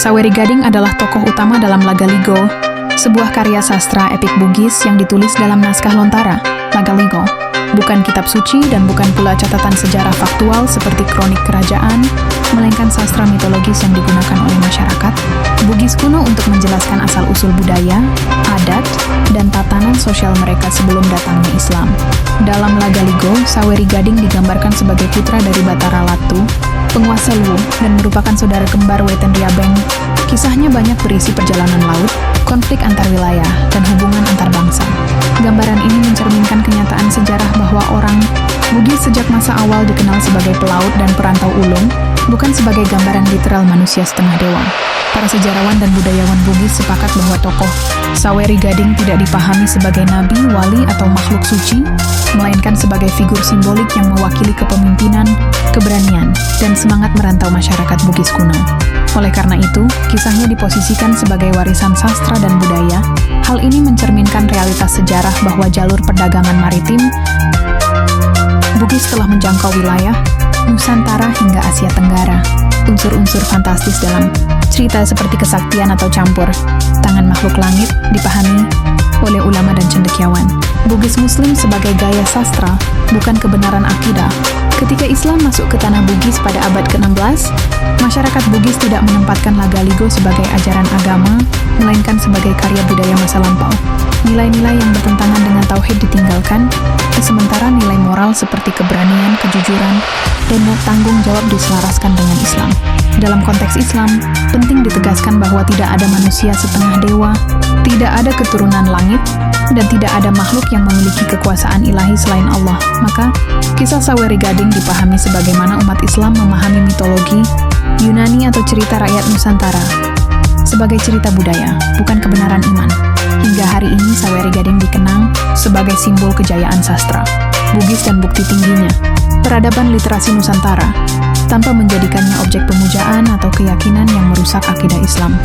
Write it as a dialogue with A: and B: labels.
A: Saweri Gading adalah tokoh utama dalam Lagaligo, sebuah karya sastra epik Bugis yang ditulis dalam naskah lontara, Lagaligo. Bukan kitab suci dan bukan pula catatan sejarah faktual seperti kronik kerajaan, melainkan sastra mitologis yang digunakan oleh masyarakat Bugis kuno untuk menjelaskan asal-usul budaya, adat, dan tatanan sosial mereka sebelum datangnya Islam. Dalam Lagaligo, Saweri Gading digambarkan sebagai putra dari Batara Latu, penguasa Luwu, dan merupakan saudara kembar Weten Riabeng. Kisahnya banyak berisi perjalanan laut, konflik antar wilayah, dan hubungan antar bangsa. Gambaran ini mencerminkan kenyataan sejarah bahwa orang Bugis sejak masa awal dikenal sebagai pelaut dan perantau ulung, bukan sebagai gambaran literal manusia setengah dewa. Para sejarawan dan budayawan Bugis sepakat bahwa tokoh Saweri Gading tidak dipahami sebagai nabi, wali, atau makhluk suci, melainkan sebagai figur simbolik yang mewakili kepemimpinan, keberanian, dan semangat merantau masyarakat Bugis kuno. Oleh karena itu, kisahnya diposisikan sebagai warisan sastra dan budaya. Hal ini mencerminkan realitas sejarah bahwa jalur perdagangan maritim Bugis telah menjangkau wilayah Nusantara hingga Asia Tenggara. Unsur-unsur fantastis dalam cerita seperti kesaktian atau campur tangan makhluk langit dipahami oleh ulama dan cendekiawan. Bugis Muslim sebagai gaya sastra, bukan kebenaran akidah. Ketika Islam masuk ke tanah Bugis pada abad ke-16, masyarakat Bugis tidak menempatkan Lagaligo sebagai ajaran agama, melainkan sebagai karya budaya masa lampau. Nilai-nilai yang bertentangan dengan tauhid ditinggalkan, sementara nilai moral seperti keberanian, kejujuran, dan tanggung jawab diselaraskan dengan Islam. Dalam konteks Islam, penting ditegaskan bahwa tidak ada manusia setengah dewa, tidak ada keturunan langit, dan tidak ada makhluk yang memiliki kekuasaan ilahi selain Allah. Maka, kisah Saweri Gading dipahami sebagaimana umat Islam memahami mitologi Yunani atau cerita rakyat Nusantara, sebagai cerita budaya, bukan kebenaran iman. Hingga hari ini Saweri Gading dikenang sebagai simbol kejayaan sastra Bugis dan bukti tingginya peradaban literasi Nusantara, tanpa menjadikannya objek pemujaan atau keyakinan yang merusak akidah Islam.